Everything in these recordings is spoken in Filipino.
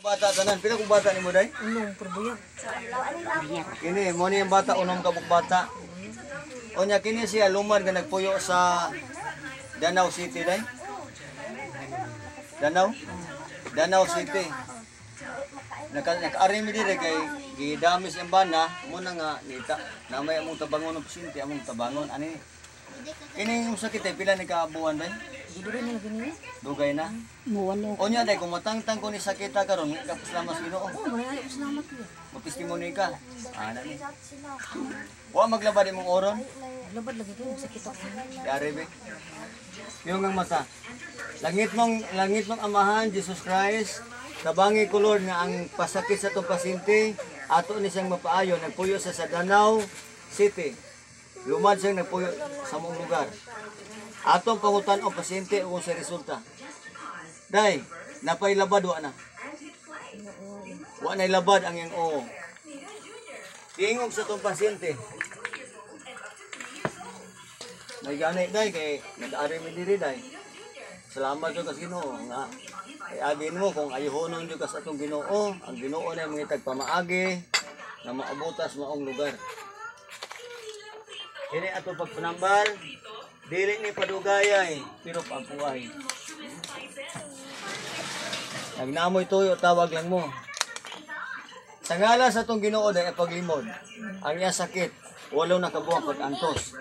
bata tanan. Pila kong bata nimo day? Unong perbuyag. Kini mo ni ang bata unom ka bata. Onya kini siya lumad nga nagpuyo sa Danau City day. Danau City. Naka-ari mi dire kay gidamis ang bana mo na nga nita namay among tabangon ng pasyente among tabangon ani. Kini yung sakit ay pila ni kaabuhan day? Dugay na lagi niya. Dugay na. Muwalo. Onya day kung matangtang ko ni sakit karon kapos lamas Ginoo. Oh, manay salamat ko. Magtestimony ka. Ana ni. Wa maglabad imong oron. Labad lagi ko sakit ako. Yari be. Yung ang mata. Langit mong amahan Jesus Christ. Tabangi ko Lord nga ang pasakit sa itong pasyente ato ni siyang mapaayo nagpuyo sa Danau City. Lumad siyang nagpuyo sa mong lugar. Atong pangutan o pasyente kung sa resulta. Day, napailabad wa na. Wa na ilabad ang iyang oo. Tingog sa itong pasyente. Nagani day kay nag-ari mi diri day. Salamat ko sa Ginoo nga ay agin mo kung ayuhonon jud ka sa atong Ginoo, ang Ginoo na mga tagpamaagi na maabutas maong lugar. Kini ato pagpanambal, dili ni padugayay, pero pagpuay. Nagnamoy tuyo tawag lang mo. Sa ngala sa atong Ginoo day paglimod, ang iya sakit walo na kabuang pag-antos.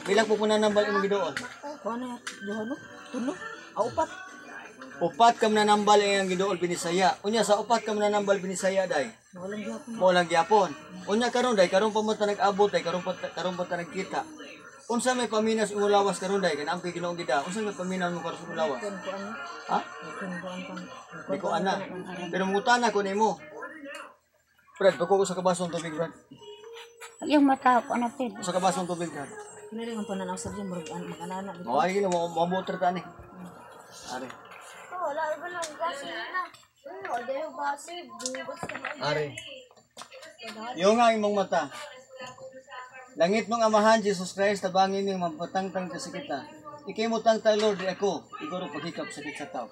Bilang po nanambal imong Ginoo. Kuno duha no? Tulo? Upat. Upat ka nanambal ang Ginoo binisaya. Unya sa upat ka nanambal binisaya day. Walang gyapon. Walang gyapon. Unya karon day karon pa mo ta nag-abot day karon pa ta nagkita. Unsa may paminas ulawas karon day kanang Ginoo gida. Unsa may paminan mo karon ulawas? Kun ko ano? Ha? Kun ko ano? Di ko ana. Pero mutana ko nimo. Brad, bako ko sa kabasong tubig, Brad. Yung mata ko na pid. Sa kabasong tubig, Brad. Kini rin ang pananaw sa diyan murag makanana. O ay gino mo motor ta ni. Are. Wala ba lang kasi na. Wala yung base, bungos ka na. Are. Yung nga imong mata. Langit mong amahan Jesus Christ tabangin ning mapatangtang ka sa kita. Ikay mo tangtang Lord di ako. Iguro paghikap sakit sa tao.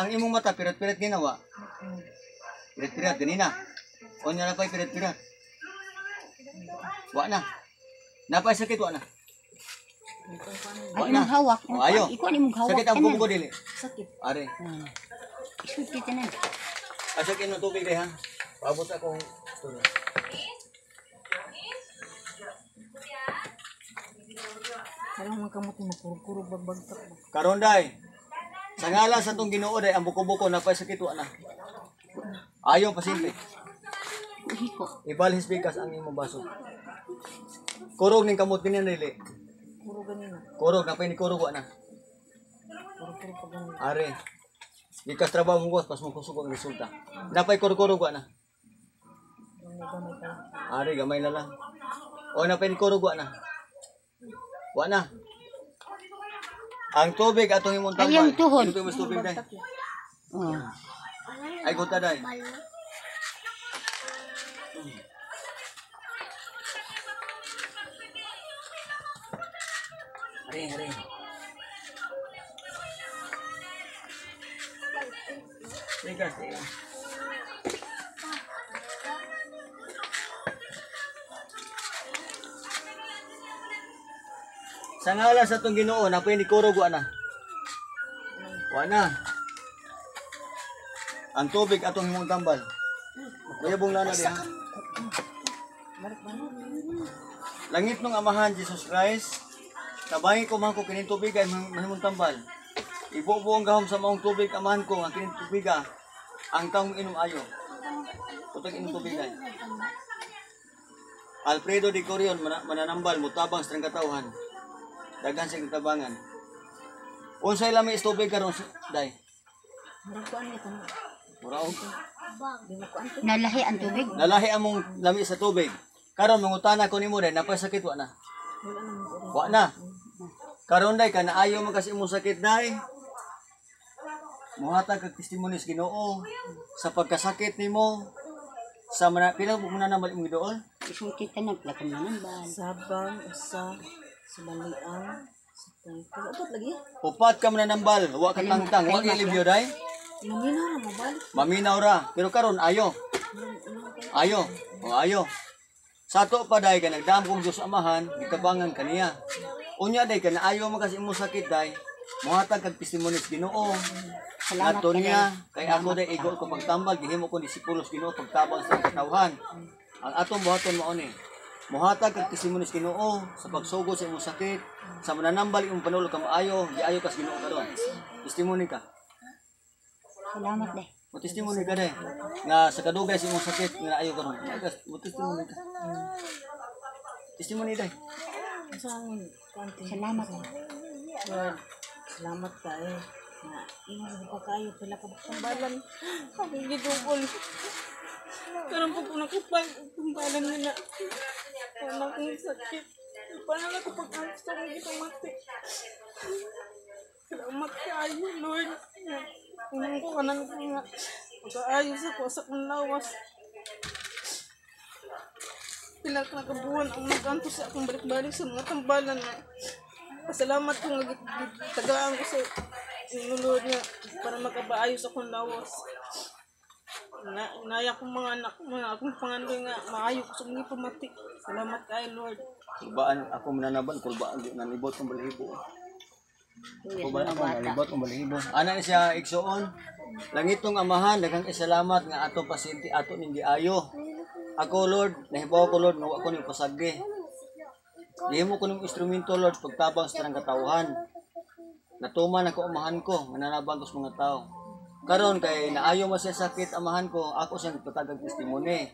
Ang imong mata pirat-pirat ginawa. Pirat-pirat ganina. Onya na pay pirat-pirat. Wa na. Napay sakit wa na. Ay imong hawak. O, ayo. Iko ni mong hawak. Sakit ang bugo dili. Sakit. Are. Isuti tanan. Asakin ng tubig deh ha. Paabot akong tulo. Karang man kamot mo kuro bagbagtak. Karon day. Sa ngala sa tong Ginoo day ang buko-buko napay sakit wa na. Ayaw pasimple. Hiko. Ibalhis bigas ang imong baso. Kurog ning kamot kini dili. Kuro ganina. Kurog napay ni kurog wa na. Kuro pag ganina. Are. Gikas trabaho mo pas mo kusog ang resulta. Napay kurog wa na. Gamay pa. Are gamay na lang. O napay ni kurog wa na. Wa na. Ang tubig atong imong tambal. Ayang tuhod. Ito mas tubig day. Oh. Ay guta day. Hari. Bigas eh. Sa ngala sa itong Ginoo, napay ni kurog wa na. Wa na. Ang tubig atong imong tambal. Mayabong na diha. Langit ng amahan Jesus Christ. Tabangi ko man ko kining tubig ay mahimong tambal. Ibuo-buo ang gahom sa maong tubig amahan ko ang kining tubig ang taong inom ayo. Putag inom tubig ay. Alfredo de Corion mananambal mutabang sa katawhan. Daghan sa tabangan. Unsay lami is tubig karon day? Murag ko ano ito. Muraog. Nalahi ang tubig. Nalahi among lami sa tubig. Karon mangutana ko nimo day napay sakit wa na. Wala na mo. Wa na. Karon day kanaayo man kasi imong sakit day. Muhatag kag testimony sa Ginoo sa pagkasakit nimo sa pila mo na naman imong Ginoo. Isuti tanan pala kung manambal. Sabang, usa, sa balian, sa tangko. Upat lagi. Upat ka mananambal, wa ka tangtang, wa ilibyo day. Mamina na mabalik. Maminaw ra, pero karon ayo. Ayo, o ayo. Sa to pa day ka nagdaam kong Diyos Amahan, gitabangan kaniya. Unya day ka na ayaw mo kasi mo sakit day. Muhatag kag testimony sa Ginoo. Salamat Nato niya, kay kay ako day igol ko pagtambal, gihimo ko disipulos Ginoo pagtabang sa katawhan. Ang atong buhaton mao ni. Muhatag kag testimony sa Ginoo sa pagsugod sa imong sakit, sa mananambal imong panulog ka maayo, giayo ka sa Ginoo karon. Testimony ka. Salamat deh. Mo testimony ka day nga sa kadugay sa imong sakit nga ayo karon. Mo testimony ka. Testimony day. Sa amin, konti. Salamat. Lord, salamat kayo. Na ingon pa kayo pila ka tambalan. Akong gidugol. Karon po nakupag tambalan nila. Anak kong sakit. Paano na kapag gusto kong gitumati? Salamat kayo, Lord. Unang ko kanan ko nga. Pag-aayos ako sa kong lawas. Pila ka nakabuhan ang maganto sa akong balik-balik sa mga tambalan na. Pasalamat ko nga tagaan ko sa inulod nga para makabaayos akong lawas. Inaya kong mga anak, mga akong pangandoy nga maayo ko sa mga pamati. Salamat kayo, Lord. Kulbaan ako mananaban, kulbaan di nanibot kong balahibo. Kulbaan ako nanibot kong balahibo. Ana ni siya igsuon. Langit tong Amahan, daghang isalamat nga ato pasyente ato ning giayo. Ako Lord, nahibaw ko Lord, nawa ko ning pasagdi. Gihimo ko ning instrumento Lord pagtabang sa tanang katawhan. Natuman ako Amahan ko, mananabang ko sa mga tao. Karon kay naayo mo siya sakit Amahan ko, ako siyang patagag testimony.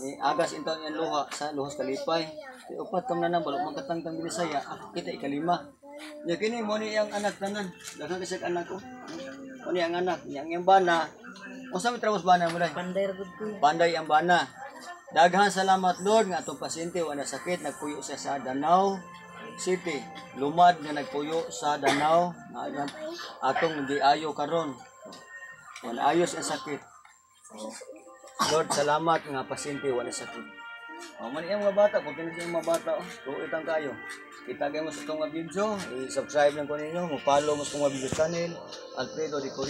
Ni agas intaw niyan luha sa Luhos Kalipay. Kay upat kam na balok magkatangtang Binisaya, ako kita ikalima. Nya kini mo ni ang anak tanan, daghang kasi anak ko. Mo ni ang anak, yang bana. Unsa mi trabaho bana mo dai? Panday ragod ko. Panday ang bana. Daghan salamat Lord nga atong pasyente wala sakit nagpuyo siya sa Danau City. Lumad nga nagpuyo sa Danau nga atong giayo karon. Wala ayos ang sakit. Lord, salamat nga pasyente wala sakit. O man iyang mga bata, kung tinig yung mga bata, tuitang kayo. Kita kayo mo sa itong mga video, i-subscribe lang ko ninyo, mo-follow mo sa itong mga video channel, Alfredo de Coria.